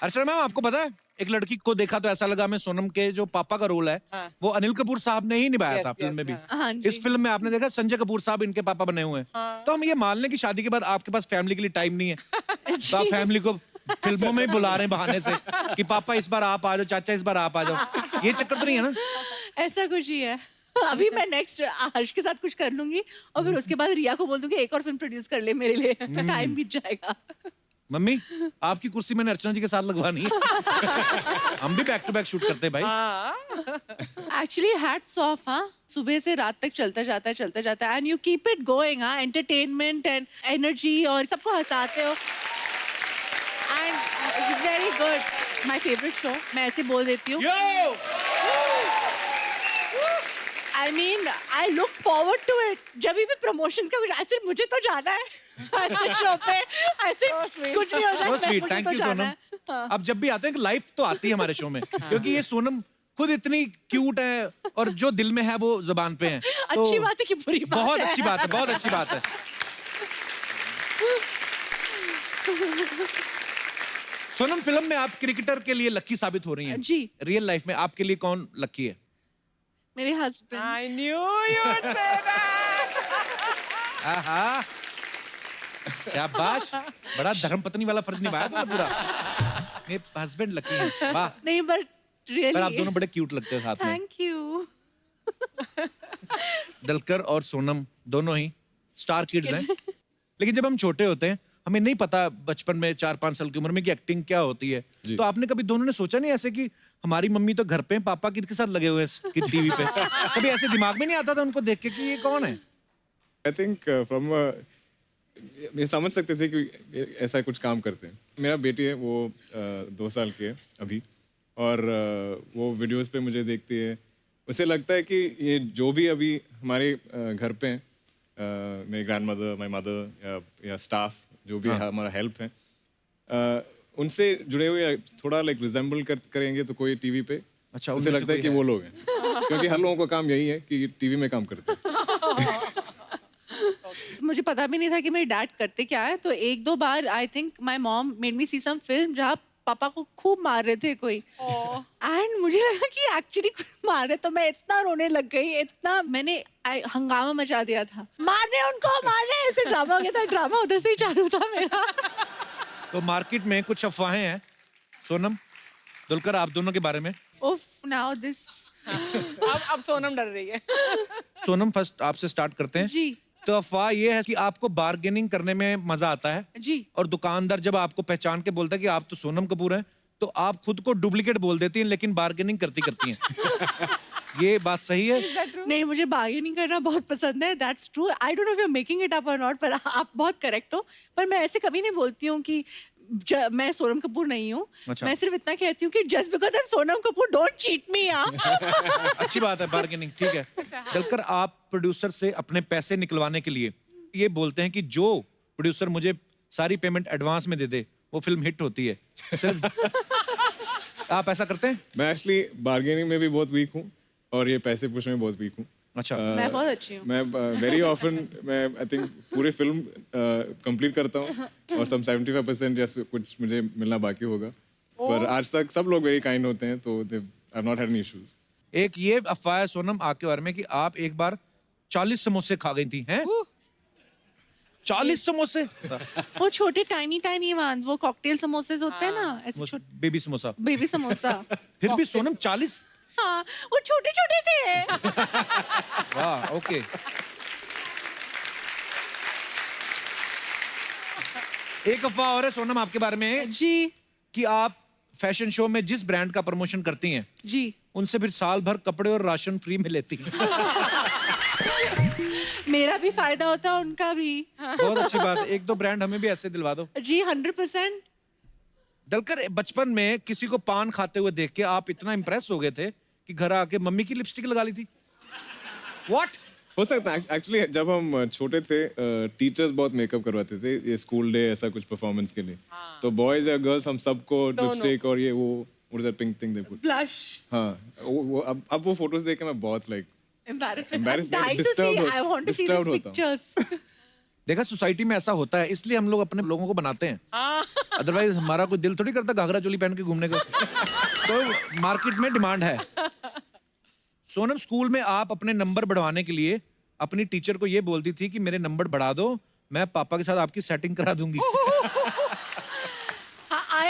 अर्चना ma'am, आपको पता है एक लड़की को देखा तो ऐसा लगा, मैं सोनम के जो पापा का रोल है हाँ। वो अनिल कपूर साहब ने ही निभाया Yes, था फिल्म yes, में भी। हाँ। हाँ जी। इस फिल्म में आपने देखा संजय कपूर साहब इनके पापा बने हुए हैं। हाँ। तो हम ये मान लें कि शादी के बाद आपके पास फैमिली के लिए टाइम नहीं है, तो आप फैमिली को फिल्मों में ही बुला रहे हैं बहाने से कि पापा इस बार आप आ जाओ, चाचा इस बार आप आ जाओ। ये चक्कर तो नहीं है ना? ऐसा कुछ ही है। अभी मैं नेक्स्ट हर्ष के साथ कुछ कर लूंगी और फिर उसके बाद रिया को बोल दूंगी एक और फिल्म प्रोड्यूस कर ले मेरे लिए, तो टाइम बीत जाएगा। मम्मी, आपकी कुर्सी मैंने अर्चना जी के साथ लगवानी है। हम भी बैक टू बैक शूट करते हैं भाई। हाँ। एक्चुअली हैट्स ऑफ, हाँ, सुबह से रात तक चलता जाता है and you keep it going, हाँ, एंटरटेनमेंट एंड एनर्जी और सबको हंसाते हो and very good. My favourite show, मैं ऐसे बोल देती हूँ। Yo! I mean I look forward to it. जब भी प्रमोशंस का कुछ ऐसे मुझे तो जाना है ऐसे शो पे, ऐसे कुछ भी हो जाए So sweet, मुझे thank तो you, जाना सोनम। है। हाँ। अब जब भी आते हैं लाइफ तो आती है हमारे शो में, क्योंकि ये सोनम खुद इतनी क्यूट है और जो दिल में है वो जुबान पे है। तो अच्छी बात है कि बुरी बात बहुत है? अच्छी बात है, बहुत अच्छी बात है। सोनम, फिल्म में आप क्रिकेटर के लिए लकी साबित हो रही हैं। जी। रियल लाइफ में आपके लिए कौन लकी है? मेरे husband. I knew you would say that. आहा, शाबाश, बड़ा धर्मपत्नी वाला फर्ज निभाया तुमने पूरा। मेरे हस्बैंड लकी हैं, वाह। नहीं बट पर आप रियली दोनों बड़े क्यूट लगते हो साथ में। Thank you. दलकर और सोनम दोनों ही स्टार किड्स हैं। लेकिन जब हम छोटे होते हैं हमें नहीं पता बचपन में 4-5 साल की उम्र में कि एक्टिंग क्या होती है। तो आपने कभी दोनों ने सोचा नहीं ऐसे कि हमारी मम्मी तो घर पे हैं, पापा किसके साथ लगे हुए हैं टीवी पे? कभी ऐसे दिमाग में नहीं आता था उनको देख के कि ये कौन है? आई थिंक फ्रॉम ये समझ सकते थे कि ऐसा कुछ काम करते हैं। मेरा बेटी है वो 2 साल की है अभी, और वो वीडियोस पे मुझे देखती है। उसे लगता है कि ये जो भी अभी हमारे घर पे हैं, मेरी ग्रैंड मदर, माई मदर या स्टाफ जो भी हमारा हेल्प है, उनसे जुड़े हुए थोड़ा लाइक रिजेंबल करेंगे तो कोई टीवी पे अच्छा, उसे उनमें से लगता है कोई कि है। वो लोग हैं, क्योंकि हर लोगों का काम यही है कि टीवी में काम करते हैं। मुझे पता भी नहीं था कि मेरे डैड करते क्या है, तो एक दो बार I think my mom made me see some film जहाँ पापा को खूब मार रहे थे कोई, एंड मुझे लगा कि एक्चुअली मार रहे, तो मैं इतना रोने लग गई, इतना मैंने हंगामा मचा दिया था, मार रहे उनको, मार रहे, ऐसे ड्रामा हो गया था। ड्रामा उधर से ही चालू था मेरा। तो मार्केट में कुछ अफवाहें हैं सोनम, दुलकर, आप दोनों के बारे में। उफ, नाउ दिस। अब सोनम डर रही है। सोनम, फर्स्ट आपसे स्टार्ट करते हैं। जी तो अफवाह ये है कि आपको बार्गेनिंग करने में मजा आता है, जी। और दुकानदार जब आपको पहचान के बोलता है कि आप तो सोनम कपूर हैं, तो आप खुद को डुप्लीकेट बोल देती हैं लेकिन बार्गेनिंग करती हैं। ये बात सही है? नहीं, मुझे बार्गेनिंग करना बहुत पसंद है, that's true. I don't know if you are making it up और नॉट, पर आप बहुत करेक्ट हो। पर मैं ऐसे कभी नहीं बोलती हूँ कि मैं सोनम कपूर नहीं हूँ। अच्छा। मैं सिर्फ इतना कहती हूँ कि just because I am Sonam Kapoor don't cheat मी। अच्छी बात है, बार्गेनिंग ठीक है। दलकर, आप प्रोड्यूसर से अपने पैसे निकलवाने के लिए ये बोलते हैं कि जो प्रोड्यूसर मुझे सारी पेमेंट एडवांस में दे दे वो फिल्म हिट होती है, सिर्फ आप ऐसा करते हैं? मैं एक्चुअली बार्गेनिंग में भी बहुत वीक हूँ और ये पैसे पूछने में बहुत वीक हूँ। अच्छा। मैं बहुत अच्छी हूँ। मैं वेरी ऑफन मैं आई थिंक पूरी फिल्म कंप्लीट करता हूँ और सम 75% या कुछ मुझे मिलना बाकी होगा, पर आज तक सब लोग वेरी काइंड होते हैं, तो दे आई नॉट हैड एनी इश्यूज। एक ये अफवाह है सोनम आपके बारे में कि आप एक बार 40 समोसे खा गई थी, हैं? 40 समोसे? वो छोटे टाइनी टाइनी वंस, वो कॉकटेल समोसे होते हैं ना, ऐसे छोटे बेबी समोसा। बेबी समोसा। फिर भी सोनम 40? हाँ, वो छोटे छोटे थे। वाह, ओके। एक अफवाह और है सोनम आपके बारे में जी कि आप फैशन शो में जिस ब्रांड का प्रमोशन करती हैं जी। उनसे फिर साल भर कपड़े और राशन फ्री में लेती हैं। मेरा भी फायदा होता है, उनका भी। बहुत अच्छी बात है, 1-2 ब्रांड हमें भी ऐसे दिलवा दो। जी 100%। दलकर, बचपन में किसी को पान खाते हुए देख के आप इतना इम्प्रेस हो गए थे कि घर आके मम्मी की लिपस्टिक लगा ली थी? What? हो सकता है एक्चुअली जब हम छोटे थे टीचर्स बहुत मेकअप करवाते थे, ये स्कूल डे ऐसा कुछ परफॉर्मेंस के लिए, तो बॉयज या गर्ल्स हम सबको लिपस्टिक और ये वो what is that pink thing they put, blush. हाँ वो अब वो फोटोज देख के मैं बहुत like Embarrassment. Embarrassed, I'm dying to disturbed see. हो- I want to see disturbed these होता हूँ। pictures. देखा सोसाइटी में ऐसा होता है, इसलिए हम लोग अपने लोगों को बनाते हैं। अदरवाइज हमारा कोई दिल थोड़ी करता घाघरा चोली पहन के घूमने का। तो मार्केट में डिमांड है। सोनम, स्कूल में आप अपने नंबर बढ़वाने के लिए अपनी टीचर को ये बोलती थी कि मेरे नंबर बढ़ा दो, मैं पापा के साथ आपकी सेटिंग करा दूंगी। हाय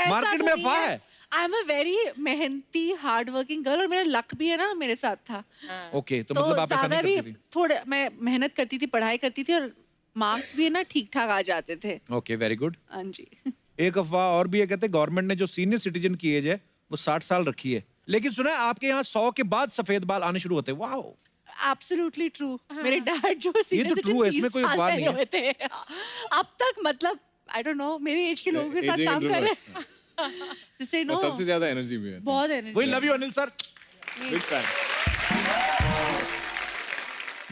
मार्केट में अफवाह है। आई एम अ वेरी मेहनती हार्ड वर्किंग गर्ल और मेरा लक भी है ना मेरे साथ था। ओके, तो मतलब आप ऐसा ज्यादा नहीं भी करती थी। थोड़ा मैं मेहनत करती थी, पढ़ाई करती थी और मार्क्स भी है ना ठीक ठाक आ जाते थे। Okay, very good. हाँ जी। एक अफवाह और भी है, कहते हैं गवर्नमेंट ने जो सीनियर सिटीजन की एज है वो 60 साल रखी है, लेकिन सुना है आपके यहाँ 100 के बाद सफेद बाल आने शुरू होते हैं। Wow, absolutely true. मेरे डैड जो सीनियर तो true है, इसमें कोई अफवाह नहीं है। हुए थे अब तक, मतलब आई डोंट नो, मेरे एज के लोगों के साथ Aging काम कर रहे introvert। हैं। जिससे नो और सबसे ज्यादा एनर्जी भी है। बहुत एनर्जी। वही love you Anil sir. Big fan.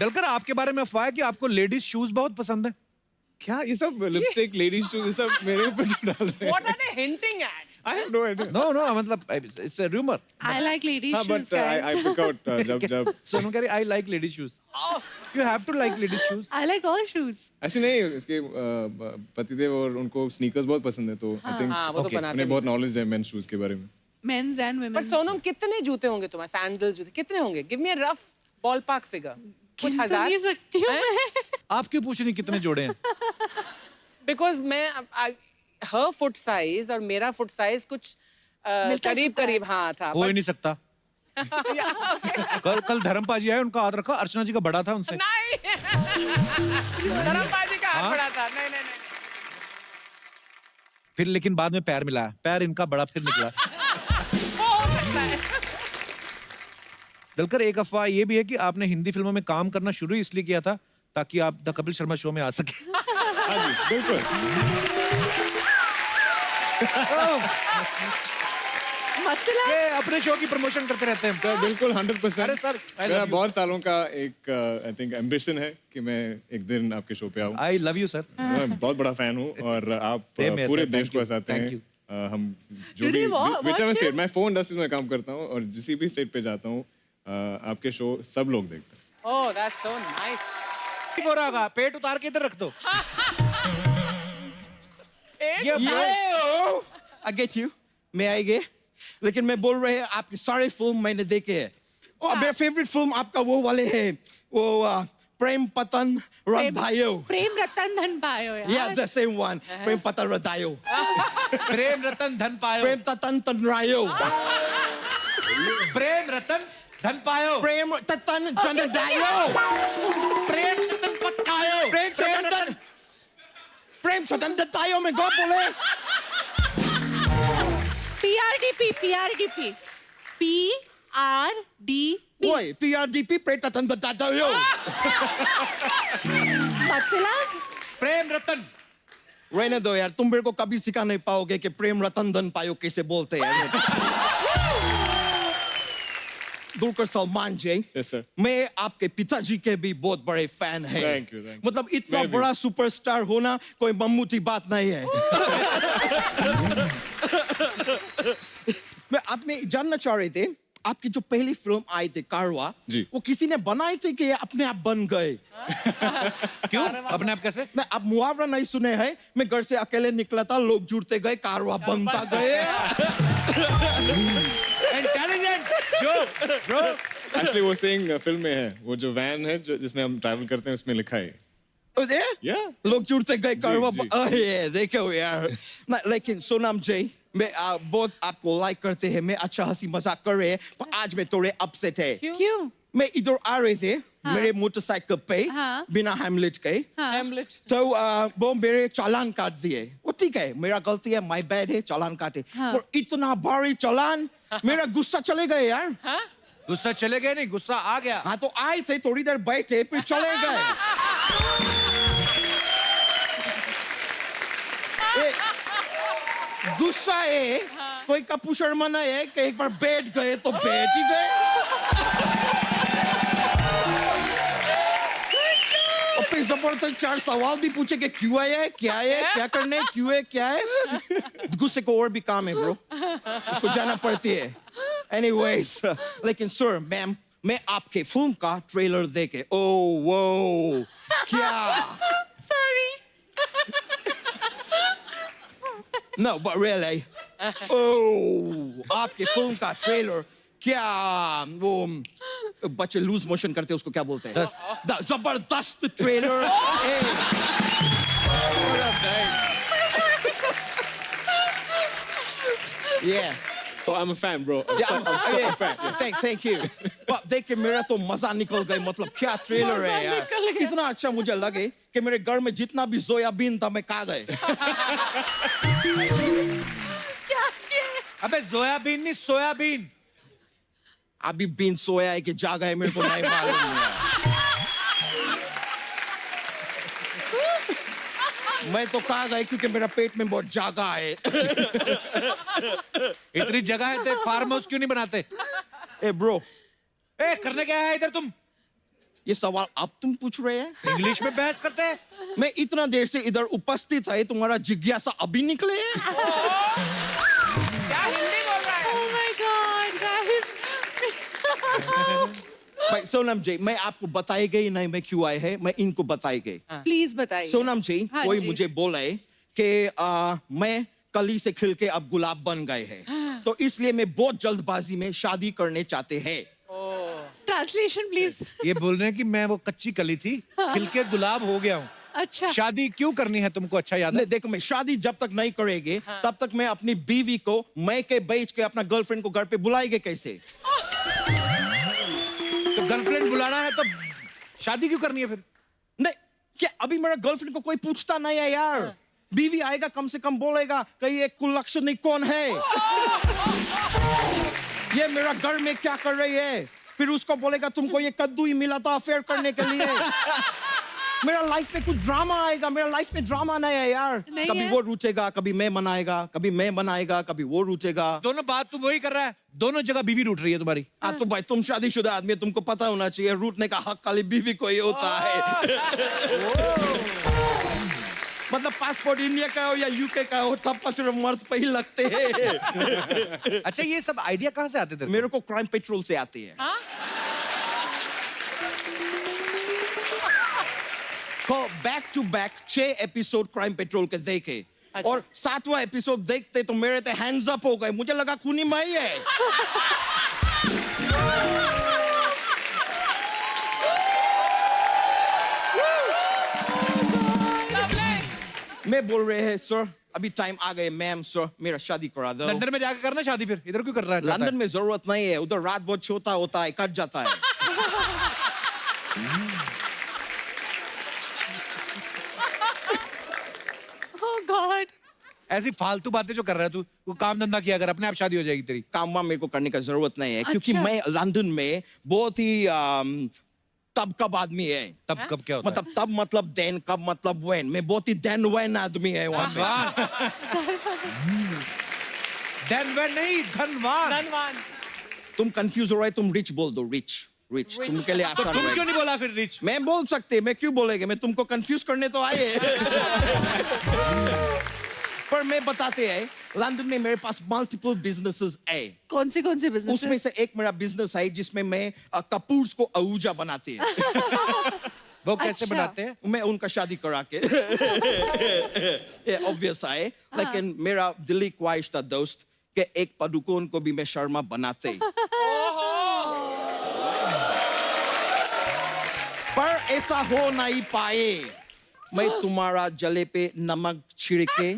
Dulquer, आपके बारे में अफवाह है कि आपको लेडीज शूज बहुत पसंद है। क्या ये सब लिपस्टिक, लेडीज शूज, ये सब मेरे ऊपर क्यों डाल रहे हैं? What are they hinting at? I have no idea. No मतलब it's a rumour. I like ladies हाँ, shoes but I pick out जब सोनम कह रही I like ladies shoes. You have to like ladies shoes. I like all shoes. ऐसे नहीं, इसके पतिदेव और उनको स्नीकर्स बहुत पसंद है, तो आई थिंक हाँ, वो तो बनाते उन्हें बहुत नॉलेज है मेन शूज के बारे में। मेंस एंड पर वुमेन्स। सोनम, कितने जूते होंगे तुम्हारे? सैंडल्स जूते कितने होंगे? Give me a rough ballpark figure. कुछ हजार? नहीं सकती हूँ हैं? मैं। आप क्यों पूछ रही कितने जोड़े हैं? बिकॉज मैं हर फुट साइज और मेरा फुट साइज कुछ करीब करीब हाँ था। हो ही नहीं सकता। कल धर्मपाजी आए, उनका हाथ रखा, अर्चना जी का बड़ा था उनसे। नहीं, धर्मपाजी का हाथ हाँ? बड़ा था। नहीं नहीं नहीं। फिर लेकिन बाद में पैर मिला, पैर इनका बड़ा फिर निकला। वो हो सकता है। दलकर, एक अफवाह ये भी है कि आपने हिंदी फिल्मों में काम करना शुरू इसलिए किया था ताकि आप द कपिल शर्मा शो में आ सके। हाँ जी, बिल्कुल। मतलब ये अपने शो की प्रमोशन करते रहते हैं। सर बिल्कुल 100%। अरे सर, I मेरा love you. बहुत सालों का एक आई थिंक एम्बिशन है कि मैं एक दिन आपके शो पे आऊँ। I love you sir. मैं बहुत बड़ा फैन हूँ और आप Same here, पूरे sir. देश Thank को you. हंसाते Thank हैं। you. हम जो Did भी he watch whichever you? State, मैं फोन इंडस्ट्री में काम करता हूँ और जिस भी स्टेट पे जाता हूँ, आपके शो सब लोग देखते हैं। Oh, that's so nice. ठीक हो रहा होगा, पेट उतार के इधर रख दो। ये Yo, I get you. मैं आएंगे, लेकिन मैं बोल रहे हैं आपकी सारे फिल्म मैंने देखे हैं। और मेरा फेवरेट फिल्म आपका वो वाले है, वो प्रेम पतन रदायो। प्रेम रतन धन पायो यार। Yeah, the same one. प्रेम पतन रदायो। प्रेम रतन धन पायो। प्रेम ततन तनरायो। प्रेम रतन धन पायो। प्रेम ततन जनदायो। प्रेम रतन पकायो। प्रेम चतन। प्रेम चतन दतायो में गो बोले। PRDP ओए, PRDP प्रेम ततन दतायो। मतलब प्रेम रतन। रहने दो यार, तुम मेरे को कभी सिखा नहीं पाओगे कि प्रेम रतन धन पायो कैसे बोलते हैं। दुलकर सलमान जी, Yes, sir. मैं आपके पिताजी के भी बहुत बड़े फैन हैं। Thank you, thank you. मतलब इतना मैं भी। बड़ा सुपरस्टार होना कोई मम्मूटी बात नहीं है। मैं आप में जानना चाह रहे थे, आपकी जो पहली फिल्म आई थी कारवा, जी। वो किसी ने बनाई थी कि अपने आप बन गए? क्यों? अपने आप कैसे? मैं अब मुहावरा नहीं सुने हैं, मैं घर से अकेले निकला था, लोग जुड़ते गए, कारवा बनता गए। इंटेलिजेंट जो ब्रो। एक्चुअली वो सेइंग फिल्म में है, वो जो वैन है जो जिसमें हम ट्रैवल करते हैं उसमें लिखा है। Yeah. लोग जुड़ते गए कारवा। जी। देखो यार, लेकिन सोनम जी, मैं बहुत आपको लाइक करते हैं, मैं अच्छा हंसी मजाक कर रहे हैं, पर आज मैं थोड़े अपसेट है। क्यों? मैं इधर आ रहे थे मेरे मोटरसाइकिल पे, हाँ। बिना हेमलेट के, Hamlet. तो वो मेरे चालान काट दिए। वो ठीक है, मेरा गलती है, माय बैड है, चालान काटे। पर इतना भारी चालान, मेरा गुस्सा चले गए यार। गुस्सा चले गए नहीं, गुस्सा आ गया। हाँ, तो आए थे, थोड़ी देर बैठे, फिर चले गए। गुस्सा है, कोई कपू शर्मा नहीं है कि एक बार बैठ गए तो बैठ ही गए। और फिर जबरदस्त 4 सवाल भी पूछे कि क्यों आया है, क्या है, क्या करने, क्यों है, क्या है। गुस्से को और भी काम है ब्रो, उसको जाना पड़ती है। Anyways, लेकिन सर मैम, मैं आपके फिल्म का ट्रेलर देखे ओ वो क्या Sorry. No, but really. Oh, आपके फिल्म का ट्रेलर क्या वो बच्चे लूज मोशन करते हैं उसको क्या बोलते हैं? जबरदस्त trailer. Yeah. So I'm a fan, bro. I'm Yeah, so yeah. a fan. Yeah. Thank you. But देख के मेरा तो मजा निकल गई मतलब क्या ट्रेलर है यार. इतना अच्छा मुझे लगे कि मेरे घर में जितना भी सोयाबीन था मैं खा गए. अबे सोयाबीन नहीं सोयाबीन. अभी बीन सोया है कि जागा है मेरे को नहीं मालूम है. मैं तो खा गए क्योंकि मेरा पेट में बहुत जागा है. इतनी जगह है तो फार्म हाउस क्यों नहीं बनाते? ए ब्रो, ए करने क्या है इधर तुम? ये सवाल अब तुम पूछ रहे हैं? इंग्लिश में बहस करते हैं? मैं इतना देर से इधर उपस्थित है, तुम्हारा जिज्ञासा अभी निकले है? क्या हिंदी बोल रहा है? Oh my God, guys. भाई सोनम जी, मैं आपको बताएगा ही नहीं मैं क्यों आए हैं, मैं इनको बताएगा. Please बताइए. सोनम जी, हाँ कोई जी. मुझे बोले कि मैं कली से खिल के अब गुलाब बन गए हैं, तो इसलिए मैं बहुत जल्दबाजी में शादी करने चाहते हैं. Translation, please. ये बोल रहे हैं कि मैं वो कच्ची कली थी, खिल के गुलाब हो गया हूँ. अच्छा. शादी क्यों करनी है तुमको? अच्छा याद है? नहीं देखो, मैं शादी जब तक नहीं करेंगे तब तक मैं अपनी बीवी को मैं के बेच के अपना गर्लफ्रेंड को घर पे बुलाएंगे कैसे? तो गर्लफ्रेंड बुलाना है तो शादी क्यों करनी है फिर? नहीं, क्या अभी मेरा गर्लफ्रेंड को कोई पूछता नहीं है यार? बीवी आएगा कम से कम बोलेगा कि ये कुलक्षणी कौन है, ये मेरा घर में क्या कर रही है, फिर उसको बोलेगा तुमको ये कद्दू ही मिला था अफेयर करने के लिए. मेरा लाइफ में कुछ ड्रामा आएगा, मेरा लाइफ में ड्रामा नहीं है यार. नहीं कभी है? वो रुचेगा, कभी मैं मनाएगा, कभी मैं मनाएगा, कभी वो रुचेगा. दोनों बात तू वही कर रहा है. दोनों जगह बीवी रूठ रही है तुम्हारी. तो भाई तुम शादीशुदा आदमी, तुमको पता होना चाहिए रूठने का हक खाली बीवी को ही होता है. मतलब पासपोर्ट इंडिया का हो या यूके का हो, तब पर सिर्फ मर्द पे ही लगते हैं. अच्छा ये सब आइडिया कहाँ से आते थे? मेरे को क्राइम पेट्रोल से आती है. तो back to back 6 episode Crime Patrol के देखे और 7वां एपिसोड देखते तो मेरे तो हैंड्स अप हो गए, मुझे लगा खूनी माई है. मैं बोल रहे हैं सर अभी टाइम आ गए, मैम सर मेरा शादी करा दो. लंदन में जाकर करना शादी, फिर इधर क्यों कर रहा है? लंदन में जरूरत नहीं है, उधर रात बहुत छोटा होता है, कट जाता है. Oh God. ऐसी फालतू बातें जो कर रहा है तू, वो काम धंधा किया कर, अपने आप शादी हो जाएगी तेरी. काम वाम मेरे को करने का जरूरत नहीं है क्योंकि अच्छा. मैं लंदन में बहुत ही तब कब आदमी है. तब कब क्या होता मतलब तब मतलब देन, कब मतलब वेन. मैं बहुत ही देन वेन आदमी है वहां पे. धनवान नहीं, धनवान. धनवान. तुम कंफ्यूज हो रहे, तुम रिच बोल दो. रिच रिच तुमके लिए तो आसान तुम क्यों रहेगा. नहीं बोला फिर रिच? मैं बोल सकते, मैं क्यों बोलेंगे, मैं तुमको कंफ्यूज करने तो आए. पर मैं बताते हैं लंदन में मेरे पास मल्टीपल बिजनेसेस है. कौन से बिजनेस? उसमें से एक मेरा बिजनेस है जिसमें मैं कपूर्स को आहूजा बनाते हैं. वो कैसे अच्छा. बनाते हैं? मैं उनका शादी करा के. ये ऑब्वियस है, लेकिन मेरा दिली ख्वाहिश था दोस्त कि एक पदुकोण को भी मैं शर्मा बनाते. पर ऐसा हो नहीं पाए. मैं तुम्हारा जले पे नमक छिड़के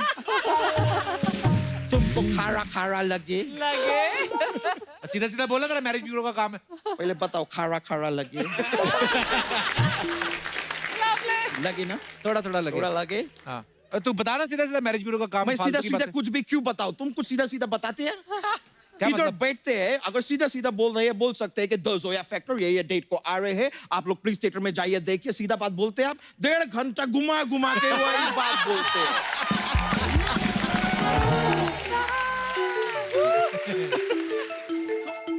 तुमको खारा खारा लगे. सीधा सीधा बोला, तेरा मैरिज ब्यूरो का काम है. पहले बताओ खारा खारा लगे. लगे ना? थोड़ा थोड़ा लगे. थोड़ा लगे. हाँ. तू बता ना सीधा सीधा मैरिज ब्यूरो का काम. मैं फालतू सीधा की सीधा बातें. कुछ भी क्यों बताओ, तुम कुछ सीधा सीधा बताते हैं. क्या इधर मतलब? बैठते हैं, अगर सीधा सीधा बोल रहे हैं बोल सकते हैं कि द जोया फैक्टर ये डेट को आ रहे हैं, आप लोग प्लीज थिएटर में जाइए देखिए. सीधा बात बोलते हैं आप, 1.5 घंटा घुमा घुमा के वही बात बोलते हैं.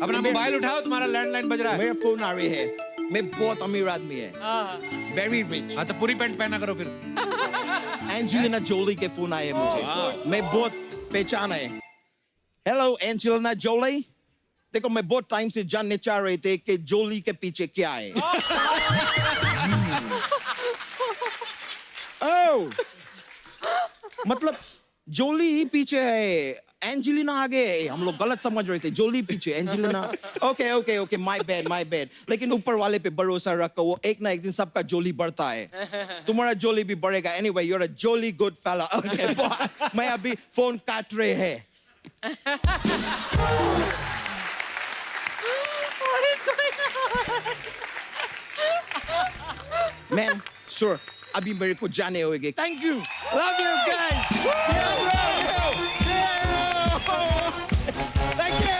अपना मोबाइल उठाओ, तुम्हारा लैंडलाइन बज रहा है. मेरा फोन आ रही है. मैं बहुत अमीर आदमी है, वेरी रिच. हाँ तो पूरी पैंट पहना करो फिर. एंजेलिना जोली के फोन आए मुझे. मैं बहुत पहचान है. हेलो एंजेलिना जोली, देखो मैं बहुत टाइम से जानने चाह रहे थे कि जोली के पीछे क्या है। ओह, मतलब जोली ही पीछे है, एंजेलिना आगे है। हम लोग गलत समझ रहे थे, जोली पीछे Angelina. Okay okay okay, my bad. लेकिन ऊपर वाले पे भरोसा रखो, वो एक ना एक दिन सबका जोली बढ़ता है। तुम्हारा जोली भी बढ़ेगा। Anyway, you are a jolly good fellow. Okay, मैं अभी फोन काट रहे हैं। मैम, सर, अभी मेरे को जाने होंगे। Thank you, love you guys. Thank you.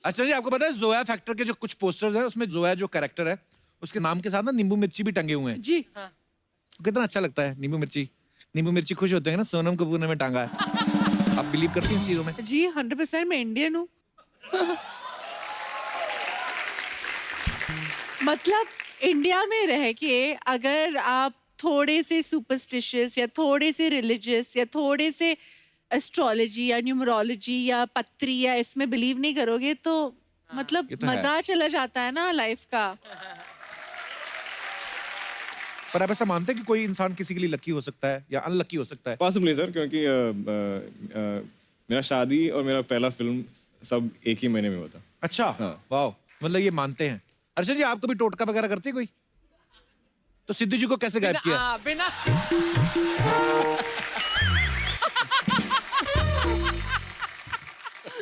अच्छा जी, आपको पता है जोया फैक्टर के जो कुछ पोस्टर्स हैं उसमें जोया जो कैरेक्टर है उसके नाम के साथ ना नींबू मिर्ची भी टंगे हुए हैं। जी कितना अच्छा लगता है नींबू मिर्ची खुश होते हैं ना, सोनम कपूर ने में टांगा है। आप बिलीव करती हैं इस चीजों में? जी 100% मैं इंडियन हूँ। मतलब इंडिया में रह के अगर आप थोड़े से सुपरस्टिशियस या थोड़े से रिलीजियस या थोड़े से एस्ट्रोलॉजी या न्यूमरोलॉजी या पत्री या इसमें बिलीव नहीं करोगे तो मतलब ये तो है। मजा चला जाता है ना लाइफ का। पर आप ऐसा मानते हैं कि कोई इंसान किसी के लिए लकी हो सकता है या अनलकी हो सकता है? पॉसिबली सर, क्योंकि मेरा शादी और मेरा पहला फिल्म सब एक ही महीने में हुआ था। अच्छा, हाँ। वाह, मतलब ये मानते हैं। अर्षद जी, आप कभी टोटका वगैरह करते हैं कोई? तो सिद्धू जी को कैसे गायब किया? बिना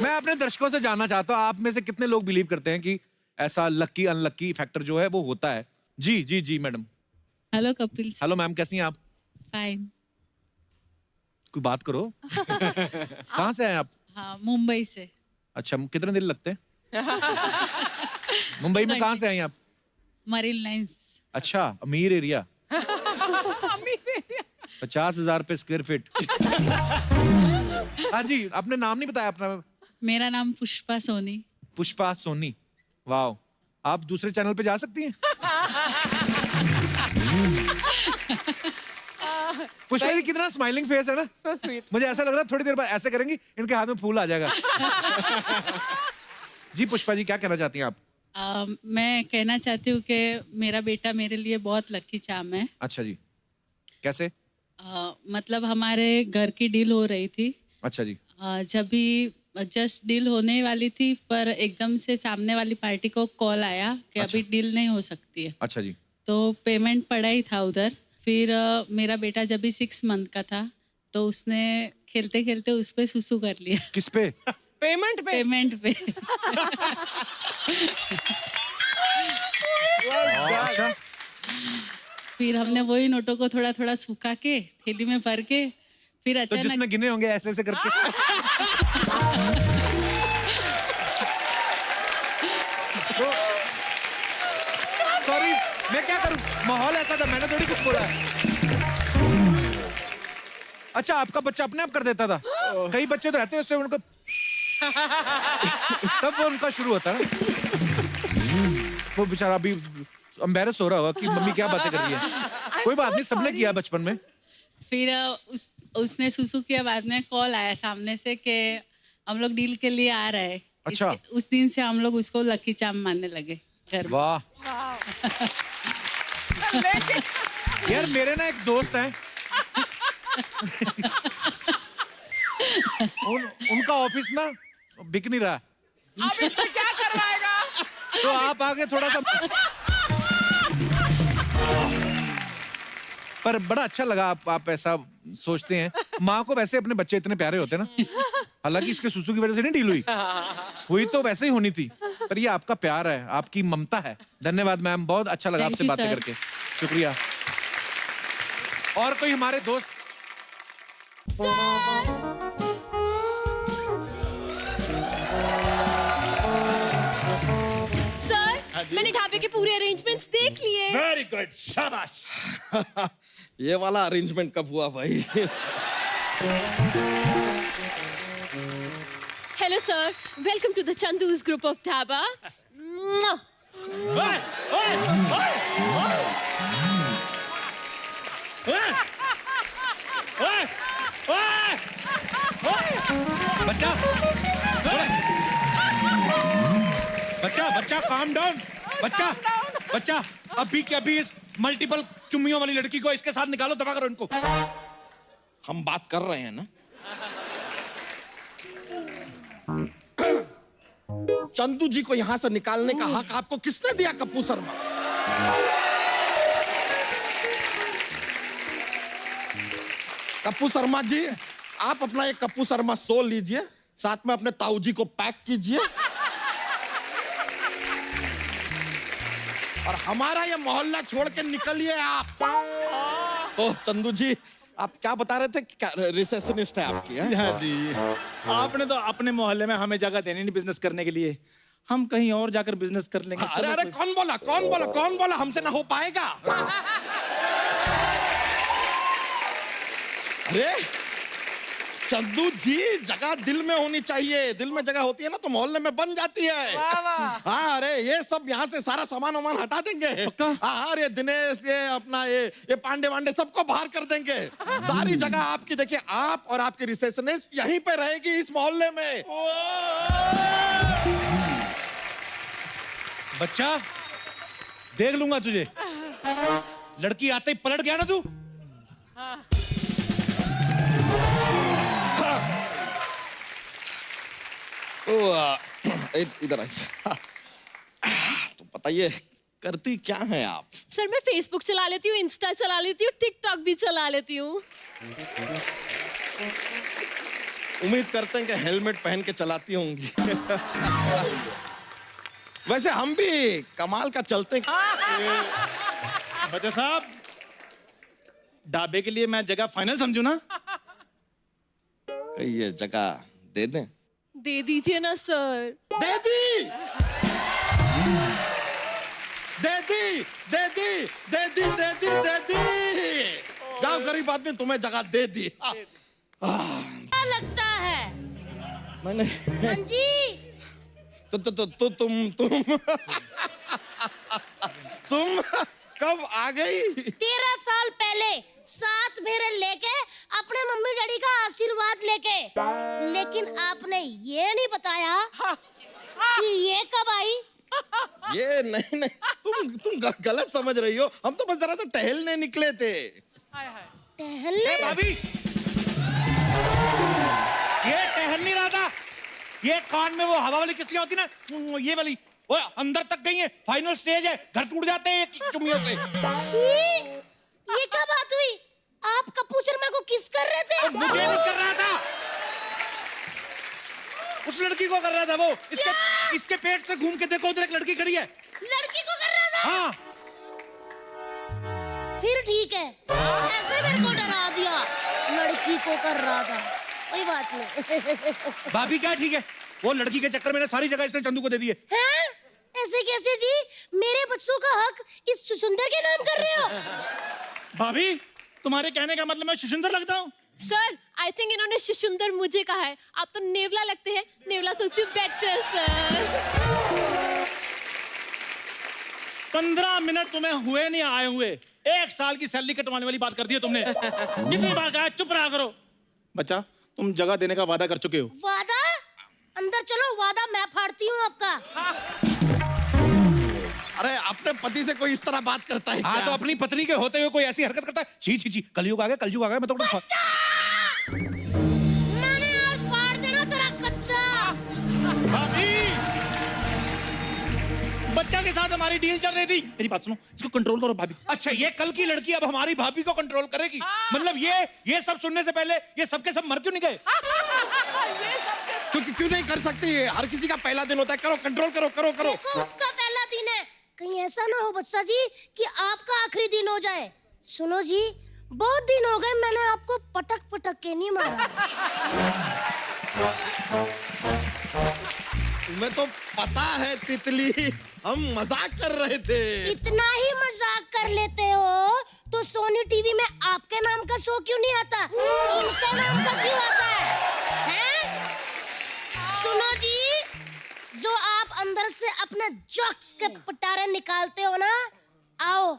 मैं अपने दर्शकों से जानना चाहता हूँ, आप में से कितने लोग बिलीव करते हैं कि ऐसा लकी अनलकी फैक्टर जो है वो होता है? जी madam. Hello Kapil. Hello ma'am, कैसी हैं आप? फाइन। कोई बात करो। कहाँ से हैं आप? हाँ, मुंबई से। अच्छा, कितने दिन लगते हैं? मुंबई में कहाँ से आई आप? Marine lines. अच्छा, अमीर एरिया। 50,000 रुपए स्क्वायर फीट। हाँ जी, आपने नाम नहीं बताया अपना। मेरा नाम पुष्पा सोनी। पुष्पा सोनी, वाह। आप दूसरे चैनल पे जा सकती हैं? पुष्पा जी, कितना स्माइलिंग फेस है ना। so sweet. मुझे ऐसा लग रहा है थोड़ी देर बाद ऐसे करेंगी, इनके हाथ में फूल आ जाएगा। जी पुष्पा जी, क्या कहना चाहती हैं आप? मैं कहना चाहती हूँ कि मेरा बेटा मेरे लिए बहुत लकी चार्म है। अच्छा जी, कैसे? मतलब हमारे घर की डील हो रही थी। अच्छा जी। जब भी जस्ट डील होने वाली थी पर एकदम से सामने वाली पार्टी को कॉल आया कि अच्छा। अभी डील नहीं हो सकती है। अच्छा जी। तो पेमेंट पड़ा ही था उधर। फिर मेरा बेटा जब भी 6 मंथ का था तो उसने खेलते खेलते उस पे सुसु कर लिया। किस पे? पेमेंट पे पेमेंट पे। अच्छा, फिर हमने वही नोटों को थोड़ा थोड़ा सुखा के थैली में भर के फिर तो अचानक जिसने गिने होंगे ऐसे ऐसे करके। सॉरी, मैं क्या करूं, माहौल ऐसा था, मैंने थोड़ी कुछ बोला है। अच्छा, आपका बच्चा अपने आप कर देता था? कई बच्चे तो रहते हैं उससे उनको तब वो उनका शुरू होता है ना। वो बेचारा अभी एम्बैरेस हो रहा होगा कि मम्मी क्या बातें कर रही है। कोई बात नहीं, सबने किया बचपन में। फिर उसने सुसु किया। बाद में कॉल आया सामने से कि हम लोग डील के लिए आ रहे हैं। अच्छा। उस दिन से हम लोग उसको लकी चार्म मानने लगे घर में। वाह यार, मेरे ना एक दोस्त हैं। उनका ऑफिस ना बिक नहीं रहा, अब इससे क्या करवाएगा? तो आप आगे थोड़ा सा। पर बड़ा अच्छा लगा आप ऐसा सोचते हैं। माँ को वैसे अपने बच्चे इतने प्यारे होते हैं ना। हालांकि इसके सुसु की वजह से नहीं डील हुई तो वैसे ही होनी थी, पर ये आपका प्यार है, आपकी ममता है। धन्यवाद मैम, बहुत अच्छा लगा Thank आपसे you, बातें sir. करके। शुक्रिया। और कोई हमारे दोस्त? सर, मैंने ढाबे के पूरे अरेंजमेंट्स देख लिए। वेरी गुड, शाबाश। ये वाला अरेंजमेंट कब हुआ भाई? Hello sir, welcome to the Chandus group of dhaba. बच्चा काम डाउन, बच्चा अभी के अभी इस मल्टीपल चुम्मियों वाली लड़की को इसके साथ निकालो, दबा करो इनको। हम बात कर रहे हैं ना। चंदू जी को यहां से निकालने का हक आपको किसने दिया कप्पू शर्मा? कप्पू शर्मा जी, आप अपना एक कप्पू शर्मा शो लीजिए, साथ में अपने ताऊ जी को पैक कीजिए और हमारा ये मोहल्ला छोड़ के निकलिए आप। तो चंदू जी, आप क्या बता रहे थे? क्या रिसेप्शनिस्ट है आपकी? है? हाँ जी, आपने तो अपने मोहल्ले में हमें जगह देनी नहीं बिजनेस करने के लिए, हम कहीं और जाकर बिजनेस कर लेंगे। अरे अरे, कौन बोला हमसे ना हो पाएगा? अरे चंदू जी, जगह दिल में होनी चाहिए, दिल में जगह होती है ना तो मोहल्ले में बन जाती है। हाँ, अरे ये सब यहाँ से सारा सामान वामान हटा देंगे। हाँ, अरे दिनेश, ये अपना ये पांडे वांडे सबको बाहर कर देंगे। सारी जगह आपकी, देखिए आप और आपकी रिसेप्शनिस्ट यहीं पे रहेगी इस मोहल्ले में। बच्चा, देख लूंगा तुझे। लड़की आते ही पलट गया ना तू। तो इधर आइए। तो बताइए, करती क्या है आप? सर मैं फेसबुक चला लेती हूँ, इंस्टा चला लेती हूँ, टिकटॉक भी चला लेती हूँ। उम्मीद करते हैं कि हेलमेट पहन के चलाती होंगी। वैसे हम भी कमाल का चलते हैं। बच्चा साहब, ढाबे के लिए मैं जगह फाइनल समझू ना? ये जगह दे दें? दे दीजिए ना सर। दे दी, दे दी, दे दी, दे दी, दे दी, दे दी। जाओ गरीब आदमी, तुम्हें जगह दे दी। क्या लगता है? मैंने हाँ जी। तुम कब आ गई? 13 साल पहले 7 फेरे लेके अपने मम्मी डैडी का आशीर्वाद लेके। लेकिन आपने ये नहीं बताया कि ये कब आई। ये नहीं, तुम गलत समझ रही हो। हम तो बस जरा सा टहलने निकले थे। टहलने? भाभी, ये टहल नहीं रहा था। ये कान में वो हवा वाली किसलिए होती ना, ये वाली, वो अंदर तक गई है। फाइनल स्टेज है, घर टूट जाते हैं एक चुम्मियों से। ये क्या बात हुई? आप कप्पू शर्मा को किस कर रहे थे? मुझे नहीं कर रहा था, उस लड़की को कर रहा था। वो इसके पेट से घूम के देखो, उधर एक लड़की खड़ी है। लड़की को कर रहा था? हाँ। फिर ठीक है, ऐसे मेरे को डरा दिया। लड़की को कर रहा था, कोई बात नहीं। भाभी क्या ठीक है, वो लड़की के चक्कर में सारी जगह इसने चंदू को दे दी है। हैं? ऐसे कैसे जी? मेरे बच्चों का हक इस सुंदर के नाम कर रहे हो? भाभी, तुम्हारे कहने का मतलब मैं सुंदर लगता हूँ? सर आई थिंक इन्होंने शिशुंदर मुझे कहा है, आप तो नेवला लगते हैं। नेवला सोचिए बेटर सर। 15 मिनट तुम्हें हुए नहीं आए हुए, 1 साल की सैलरी कटवाने वाली बात कर दी है तुमने। कितनी बार कहा चुप रहा करो। बच्चा, तुम जगह देने का वादा कर चुके हो। वादा? अंदर चलो, वादा मैं फाड़ती हूँ आपका। अरे अपने पति से कोई इस तरह बात करता है? हाँ, तो अपनी पत्नी के होते हुए कोई ऐसी हरकत करता है? छी छी छी, कलयुग आ गया, कलयुग आ गया। मैं तो मैंने आज फाड़ देना तेरा कच्चा। भाभी, बच्चा के साथ हमारी डील चल रही थी। मेरी बात सुनो, इसको कंट्रोल करो भाभी। अच्छा, ये कल की लड़की अब हमारी भाभी को कंट्रोल करेगी? मतलब ये सब सुनने से पहले ये सबके सब मर क्यों नहीं गए? क्यों नहीं कर सकती? हर किसी का पहला दिन होता है। करो, कंट्रोल करो, करो, करो। देखो, उसका पहला दिन है, कहीं ऐसा ना हो बच्चा जी कि आपका आखिरी दिन हो जाए। सुनो जी, बहुत दिन हो गए मैंने आपको पटक पटक के नहीं मारा। तुम्हें तो पता है तितली, हम मजाक कर रहे थे। इतना ही मजाक कर लेते हो तो सोनी टीवी में आपके नाम का शो क्यों नहीं आता? इनके नाम का क्यों आता है? हैं? सुनो जी, जो आप अंदर से अपने जोक्स के पटारे निकालते हो ना, आओ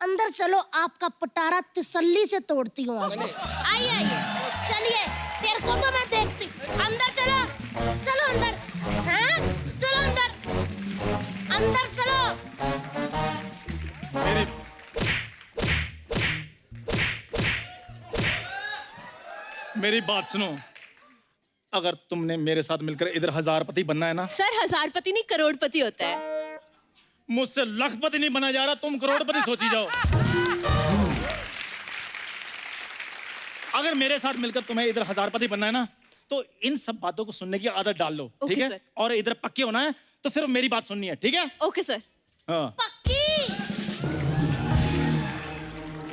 अंदर चलो, आपका पटारा तसल्ली से तोड़ती हूँ। आइए आइए, चलिए, तेरे को तो मैं देखती। अंदर चलो, चलो अंदर। हाँ, चलो अंदर। अंदर चलो। मेरी बात सुनो, अगर तुमने मेरे साथ मिलकर इधर हजारपति बनना है ना, सर हजारपति नहीं करोड़पति होता है। मुझसे लखपति नहीं बना जा रहा, तुम करोड़पति सोची जाओ। अगर मेरे साथ मिलकर तुम्हें इधर हजारपति बनना है ना, तो इन सब बातों को सुनने की आदत डाल लो, ठीक है? सर। और इधर पक्के होना है तो सिर्फ मेरी बात सुननी है, ठीक है? Okay sir. हाँ। पक्की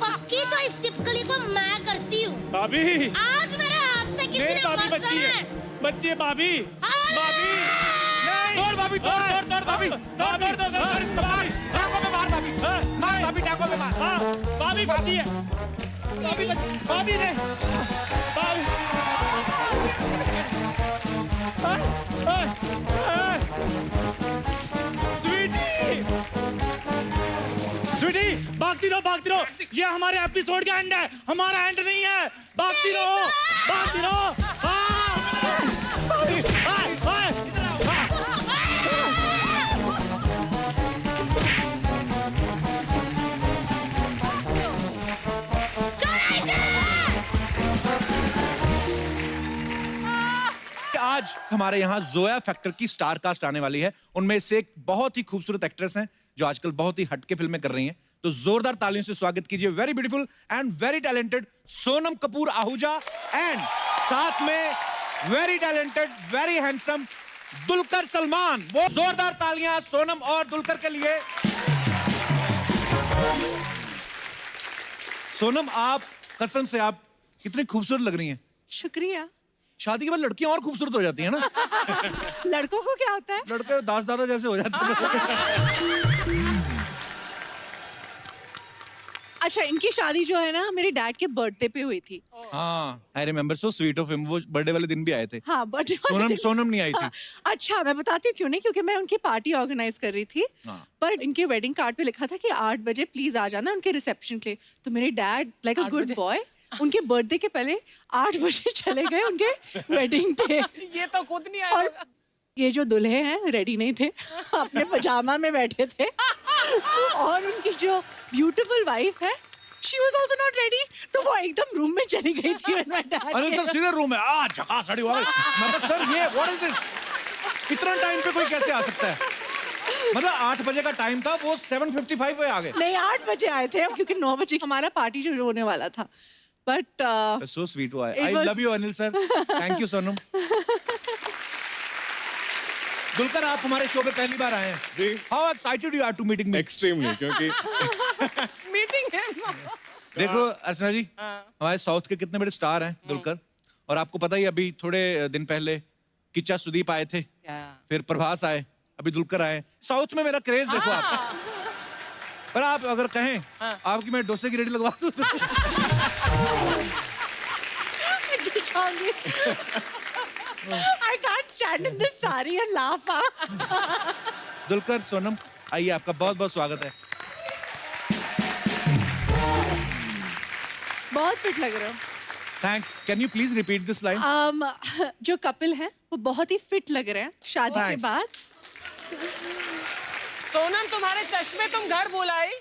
पक्की तो इस सिपकली को मैं करती हूँ। भाभी, आज मेरे हाथ से किसी नहीं ने भाभी, मर बच्ची जाना है, है। बच्ची है भाभी, अरे! भाभी, नहीं, दौड़ भाभी, दौड़, दौड़, दौड़ भाभी, दौड़, दौड़, दौड़, दौड़, इसको मार, टांगों में मार भाभी, मार भाभी, टांगों में मार। हाँ, भाभी बच्ची है, भाभी, भाभी ने, भाभी, स्वीटी, स्वीटी, भागती रहो, ये हमारे एपिसोड का एंड है, हमारा एंड नहीं है, भागती रहो, हाँ, भाभी, हाय, हाय, आज हमारे यहाँ जोया फैक्टर की स्टार कास्ट आने वाली है। उनमें से एक बहुत ही खूबसूरत एक्ट्रेस हैं जो आजकल बहुत ही हटके फिल्में कर रही हैं। तो जोरदार तालियों से स्वागत कीजिए very beautiful and very talented Sonam Kapoor Ahuja and साथ में very talented very handsome Dulquer Salman. वो जोरदार तालियां सोनम और दुलकर के लिए। सोनम, आप कसम से आप कितनी खूबसूरत लग रही हैं। शुक्रिया। शादी के बाद लड़कियां और खूबसूरत हो जाती हैं ना। लड़कों को क्या होता है? लड़के दास दादा जैसे हो जाते हैं। अच्छा, इनकी शादी जो है ना मेरे डैड के बर्थडे पे हुई थी। हाँ, I remember, so sweet of him. वो बर्थडे वाले दिन भी आए थे। हाँ, बर्थडे सोनम नहीं आई थी। अच्छा, मैं बताती हूँ क्यों नहीं, क्योंकि मैं उनकी पार्टी ऑर्गेनाइज कर रही थी। हाँ। पर इनके वेडिंग कार्ड पे लिखा था कि 8 बजे प्लीज आ जाना उनके रिसेप्शन के लिए। तो मेरे dad like a good boy उनके बर्थडे के पहले 8 बजे चले गए उनके वेडिंग पे। ये तो खुद नहीं आया और होगा। ये जो दुल्हे हैं रेडी नहीं थे, अपने पजामा में बैठे थे। और उनकी जो ब्यूटीफुल वाइफ है, she was also not ready, तो वो एकदम रूम में चली गई थी when my dad अरे came. सर सीधे रूम में झकास साड़ी वाले। मतलब सर ये व्हाट इज दिस? इतना टाइम पे कोई कैसे आ सकता है? मतलब 8 बजे का टाइम था, वो 7:55 पे आ गए। नहीं, 8 बजे आए थे क्योंकि 9 बजे हमारा पार्टी जो होने वाला था। बट सो स्वीट हुआ है। It I was- love you Anil sir. Thank you Sonam. Dulquer, आप हमारे शो पे पहली बार आए हैं। जी। How excited you are to meeting me? Extremely, क्योंकि मीटिंग है। देखो अर्चना जी, हमारे साउथ के कितने बड़े स्टार हैं दुलकर। और आपको पता ही, अभी थोड़े दिन पहले किच्चा सुदीप आए थे, फिर प्रभास आए, अभी दुलकर आए। साउथ में मेरा क्रेज देखो आप। पर आप अगर कहें आपकी मैं डोसे की रेडी लगवा दूं तो I can't stand in this saree and laugh. Dulquer, Sonam, आइए, आपका बहुत बहुत स्वागत है। बहुत फिट लग रहे हो। Thanks. Can you please repeat this line? जो कपिल है वो बहुत ही फिट लग रहे हैं शादी के Thanks. बाद। सोनम, तुम्हारे चश्मे तुम घर बुलाई।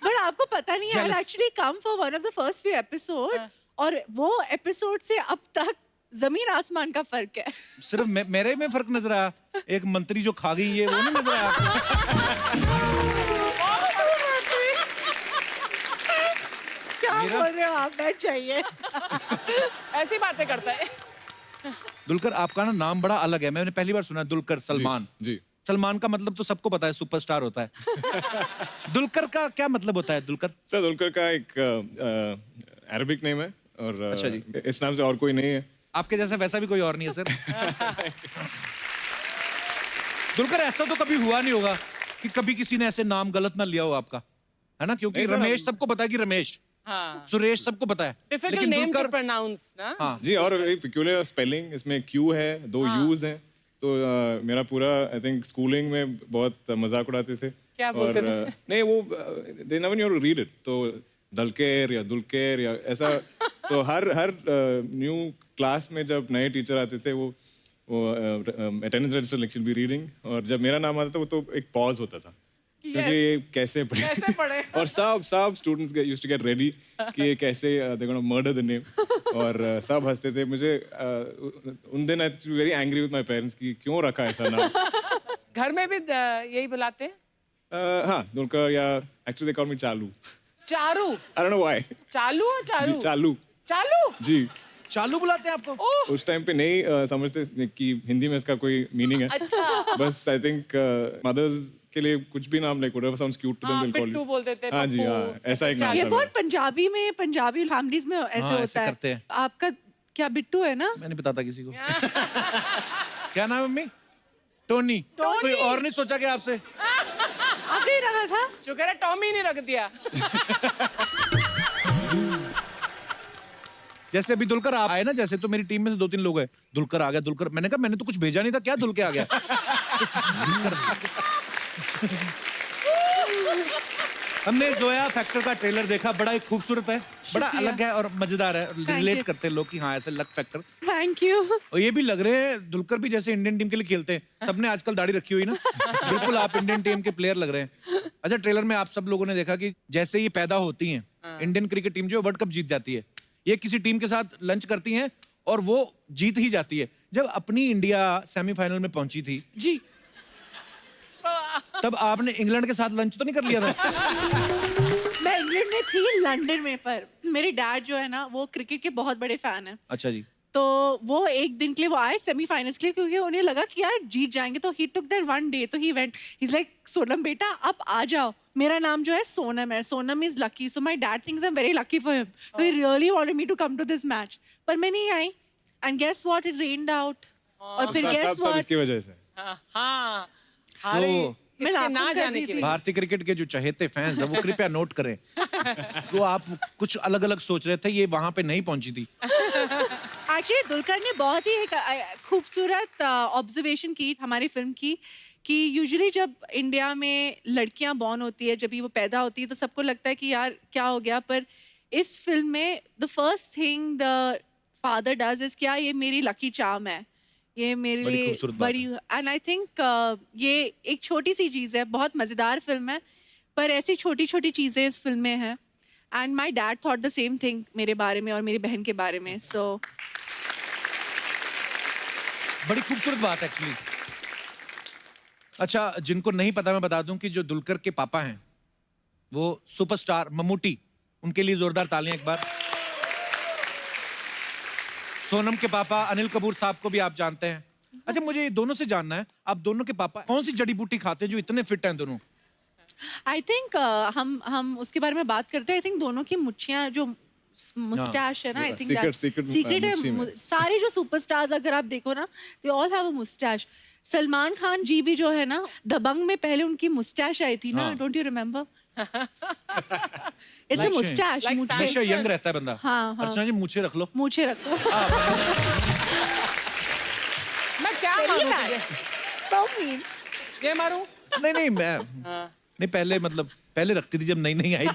बट आपको पता नहीं है, Jealous. Actually come for one of the first few episode, और वो एपिसोड से अब तक जमीन आसमान का फर्क है। सिर्फ मेरे में फर्क नजर आया? एक मंत्री जो खा गई है वो नहीं नजर आया आपको? क्या बोल रहे हो आप? बैठ जाइए। ऐसी बातें करता है। दुलकर, आपका ना नाम बड़ा अलग है, मैंने पहली बार सुना। दुलकर सलमान। जी। सलमान का मतलब तो सबको पता है, सुपरस्टार होता है। दुलकर का क्या मतलब होता है? दुलकर सर, दुलकर का एक अरबिक नेम है और अच्छा जी। इस नाम से और कोई नहीं है। आपके जैसा वैसा भी कोई और नहीं है सर। दुलकर, ऐसा तो कभी हुआ नहीं होगा कि कभी किसी ने ऐसे नाम गलत ना लिया हो आपका, है ना? क्योंकि नहीं सर, रमेश सबको पता है कि रमेश, हाँ। सुरेश सबको पता है, डिफिकल्ट नेम टू प्रोनाउंस ना। हाँ। जी, और एक पिक्यूलियर स्पेलिंग, इसमें क्यू है, 2 यूज हैं। तो मेरा पूरा आई थिंक स्कूलिंग में बहुत मजाक उड़ाते थे। क्या बोलते थे? नहीं, वो they never knew to read it, तो दलकेर या दुलकेर या ऐसा। तो हर न्यू क्लास में जब नए टीचर आते थे, वो वो attendance register lecture be reading, और जब मेरा नाम आता था वो तो एक पॉज होता था क्योंकि कैसे पढ़े और सब students used to get ready कि ये कैसे they gonna murder the name, और सब हंसते थे। मुझे उन दिन I was very angry with my parents कि क्यों रखा ऐसा नाम। घर में भी यही बुलाते हैं? हाँ, उनका, या एक्चुअली दे कॉल मी चालू। चारू? आई डोंट नो व्हाई। चालू और चारू? जी, चालू। चालू? जी। चालू बुलाते हैं आपको? उस टाइम पे नहीं समझते कि हिंदी में इसका कोई मीनिंग है। अच्छा। बस आई थिंक मदर्स के लिए कुछ भी नाम, like whatever sounds cute to them will call Pittu बोलते थे, हाँ जी, पप्पू, हाँ, ऐसा एक नाम ये था बहुत मेरा। पंजाबी में, पंजाबी फैमिलीज में ऐसे हाँ, ऐसे होता है। करते हैं। आपका क्या बिट्टू है ना? मैं नहीं बताता किसी को। क्या नाम है मम्मी? टोनी। कोई और नहीं सोचा कि आपसे? आगे ही रहा था। शुक्र है टॉमी नहीं रख दिया। जैसे अभी दुलकर आप आए ना, जैसे तो मेरी टीम में से 2-3 लोग हैं। दुलकर आ गया, दुलकर। मैंने कहा मैंने तो कुछ भेजा नहीं था, क्या दुल के आ गया? हमने जोया फैक्टर का ट्रेलर देखा, बड़ा ही खूबसूरत है, बड़ा शुक्रिया। अलग है और मजेदार है। you. रिलेट करते हैं लोग कि हाँ ऐसे लक फैक्टर। Thank you. और ये भी लग रहे हैं दुलकर भी जैसे इंडियन टीम के लिए खेलते हैं। सबने आजकल दाढ़ी रखी हुई ना, बिल्कुल आप इंडियन टीम के प्लेयर लग रहे हैं। अच्छा, ट्रेलर में आप सब लोगों ने देखा कि जैसे ये पैदा होती हैं, इंडियन क्रिकेट टीम जो वर्ल्ड कप जीत जाती है, ये किसी टीम के साथ लंच करती हैं और वो जीत ही जाती है। जब अपनी इंडिया सेमीफाइनल में पहुंची थी जी, तब आपने इंग्लैंड के साथ लंच तो नहीं कर लिया था? मैं इंग्लैंड में थी, लंदन में, पर मेरे डैड जो है ना वो क्रिकेट के बहुत बड़े फैन हैं। अच्छा जी। तो वो एक दिन के लिए वो आए सेमीफाइनल्स के लिए, क्योंकि उन्हें लगा कि यार जीत जाएंगे, तो ही टुक दैट वन डे, तो he went, he is like Sonam बेटा आप आ जाओ, मेरा नाम जो है सोनम है, Sonam is lucky, so my dad thinks I am very lucky for him, so he really wanted me to come to this match, पर मैं नहीं आई, and guess what, it rained out, और फिर गेस सब व्हाट, इसकी वजह से। हाँ, हारे मैं इसके नाखून ना कर जाने रही के थी। लिए। भारतीय क्रिकेट के जो चहेते फैंस हैं वो कृपया नोट करें, तो आप कुछ अलग अलग सोच रहे थे, ये वहां पे नहीं पहुंची थी। एक्चुअली दुलकर ने बहुत ही एक खूबसूरत ऑब्जर्वेशन की हमारी फिल्म की, कि यूजुअली जब इंडिया में लड़कियां बॉर्न होती है, जब भी वो पैदा होती है, तो सबको लगता है कि यार क्या हो गया, पर इस फिल्म में the first thing the father does is, क्या ये मेरी लकी चार्म है, ये मेरे बड़ी लिए खूबसूरत बात बड़ी, एंड आई थिंक ये एक छोटी सी चीज़ है, बहुत मज़ेदार फिल्म है, पर ऐसी छोटी छोटी चीज़ें इस फिल्म में हैं, and my dad thought the same thing मेरे बारे में और मेरी बहन के बारे में, सो बड़ी खूबसूरत बात एक्चुअली। अच्छा, जिनको नहीं पता मैं बता दूं कि जो दुलकर के पापा हैं वो सुपरस्टार मम्मूटी, उनके लिए जोरदार तालियां एक बार। सोनम के पापा अनिल कपूर साहब को भी आप जानते हैं। अच्छा, मुझे ये दोनों से जानना है, आप दोनों के पापा कौन सी जड़ी बूटी खाते हैं जो इतने फिट हैं दोनों? आई थिंक हम उसके बारे में बात करते हैं। आई थिंक दोनों की मुच्छियाँ जो मुस्टैश है ना, आई थिंक secret सीक्रेट मुच्छी है। में। सारे जो सुपरस्टार्स अगर आप देखो ना, they all have a moustache. Salman Khan ji भी जो है ना, दबंग में पहले उनकी मुस्टैश आई थी ना, हाँ। Don't you remember? It's a Like Moustache, like मुझे हमेशा यंग रहता है बंदा। हाँ, हाँ। अर्चना जी मूछें रख लो। मुझे रखो। मैं क्या मारूं तुझे? So mean. ये मारूं? नहीं नहीं, मैं हाँ। नहीं, पहले मतलब पहले रखती थी जब नई नई आई थी।